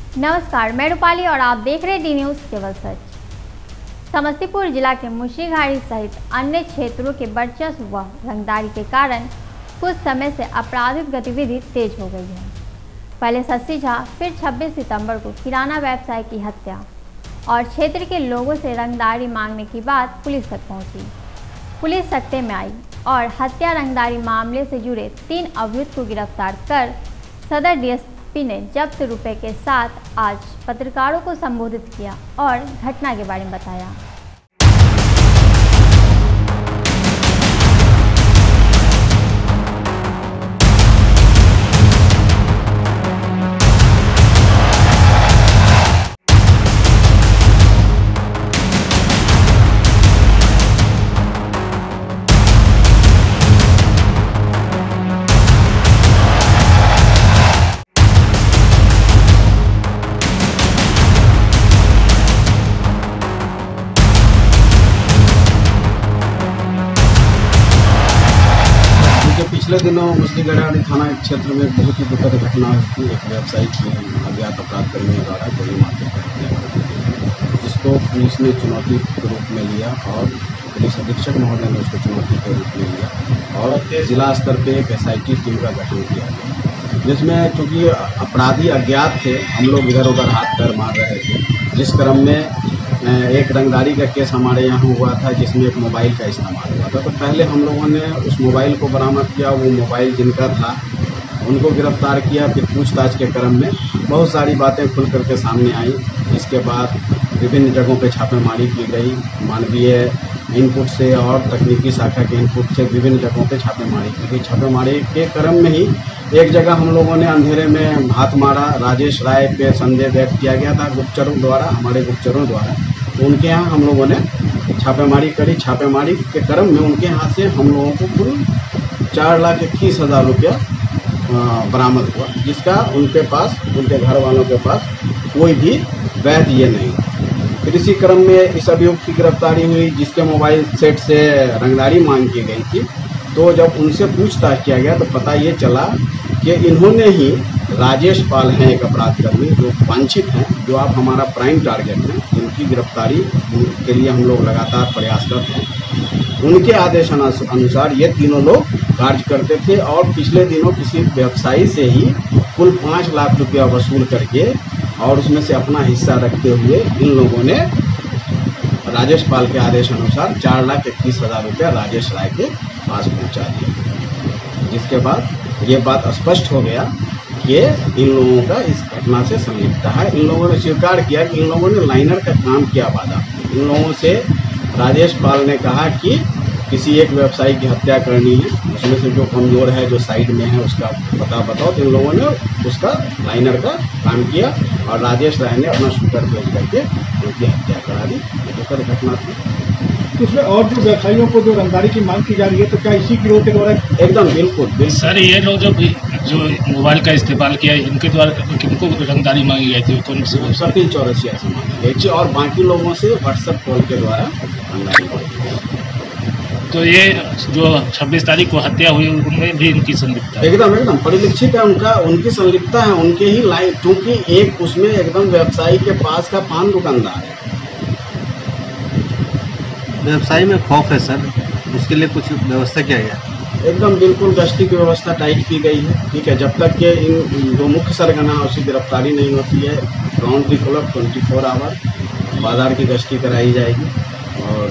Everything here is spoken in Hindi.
नमस्कार, मैं रूपाली और आप देख रहे हैं डी न्यूज़ केवल सच। समस्तीपुर जिला के मुशीघाटी सहित अन्य क्षेत्रों के वर्चस्व व रंगदारी के कारण कुछ समय से आपराधिक गतिविधि तेज हो गई है। पहले शशि झा, फिर 26 सितंबर को किराना व्यवसाय की हत्या और क्षेत्र के लोगों से रंगदारी मांगने की बात पुलिस तक पहुंची। पुलिस सत्ते में आई और हत्या रंगदारी मामले से जुड़े 3 अभियुक्त को गिरफ्तार कर सदर डीएसपी ने जब्त रुपए के साथ आज पत्रकारों को संबोधित किया और घटना के बारे में बताया। पिछले दिनों मुशीघाटी थाना क्षेत्र में बहुत ही दुखद घटना हुई। एक व्यवसायी की अज्ञात अपराधकर्मियों द्वारा गोली मारकर हत्या कर दी गई, जिसको पुलिस ने चुनौती के रूप में लिया और पुलिस अधीक्षक महोदय ने उसको चुनौती के रूप में लिया और जिला स्तर पे एक SIT टीम का गठन किया गया, जिसमें चूँकि अपराधी अज्ञात थे, हम लोग इधर उधर हाथ पैर मार रहे थे। जिस क्रम में एक रंगदारी का केस हमारे यहाँ हुआ था, जिसमें एक मोबाइल का इस्तेमाल हुआ था। तो पहले हम लोगों ने उस मोबाइल को बरामद किया। वो मोबाइल जिनका था उनको गिरफ्तार किया। फिर पूछताछ के क्रम में बहुत सारी बातें खुल करके सामने आई। इसके बाद विभिन्न जगहों पे छापेमारी की गई। मानवीय इनपुट से और तकनीकी शाखा के इनपुट से विभिन्न जगहों पे छापेमारी की गई। छापेमारी के क्रम में ही एक जगह हम लोगों ने अंधेरे में हाथ मारा। राजेश राय पे संदेह व्यक्त किया गया था गुप्तचरों द्वारा, हमारे गुप्तचरों द्वारा। तो उनके यहाँ हम लोगों ने छापेमारी करी। छापेमारी के क्रम में उनके यहाँ से हम लोगों को कुल 4,21,000 रुपया बरामद हुआ, जिसका उनके पास, उनके घर वालों के पास कोई भी वैध ये नहीं। फिर इसी क्रम में इस अभियुक्त की गिरफ्तारी हुई, जिसके मोबाइल सेट से रंगदारी मांग की गई थी। तो जब उनसे पूछताछ किया गया तो पता ये चला कि इन्होंने ही, राजेश पाल हैं एक अपराधकर्मी जो वांछित हैं, जो आप हमारा प्राइम टारगेट हैं, जिनकी गिरफ्तारी के लिए हम लोग लगातार प्रयासरत हैं। उनके आदेश अनुसार ये तीनों लोग कार्य करते थे और पिछले दिनों किसी व्यवसायी से ही कुल 5 लाख रुपया वसूल करके और उसमें से अपना हिस्सा रखते हुए इन लोगों ने राजेश पाल के आदेश अनुसार 4,21,000 रुपया राजेश राय के पास पहुंचा दिया। जिसके बाद ये बात स्पष्ट हो गया कि इन लोगों का इस घटना से संलिप्तता है। इन लोगों ने स्वीकार किया कि इन लोगों ने लाइनर का काम किया वादा। इन लोगों से राजेश पाल ने कहा कि किसी एक व्यवसायी की हत्या करनी है, उसमें से जो कमज़ोर है, जो साइड में है, उसका पता बताओ। तो इन लोगों ने उसका लाइनर का काम किया और राजेश राय ने अपना शूटर भेज करके उनकी हत्या करा दी। दुखद घटना थी। इसमें और जो व्यवसायियों को जो रंगदारी की मांग की जा रही है, तो क्या इसी गिरोह के द्वारा? एकदम बिल्कुल सर, ये लोग जो मोबाइल का इस्तेमाल किया है, इनके द्वारा किनको रंगदारी मांगी गई थी? कौन से? सतीश चौरसिया से मांगी गई थी और बाकी लोगों से व्हाट्सएप कॉल के द्वारा रंगदारी मांगी गई। तो ये जो 26 तारीख को हत्या हुई, उनमें भी इनकी संलिप्तता? एकदम परिलक्षित है उनकी संलिप्तता है। उनके ही लाइन, क्योंकि एक उसमें एकदम व्यवसायी के पास का पान दुकानदार है। व्यवसाय में खौफ है सर, उसके लिए कुछ व्यवस्था किया गया? एकदम बिल्कुल गश्ती की व्यवस्था टाइट की गई है। ठीक है, जब तक कि इन जो मुख्य सरगना है उसकी गिरफ्तारी नहीं होती है, राउंड दी क्लॉक 24 आवर बाजार की गश्ती कराई जाएगी और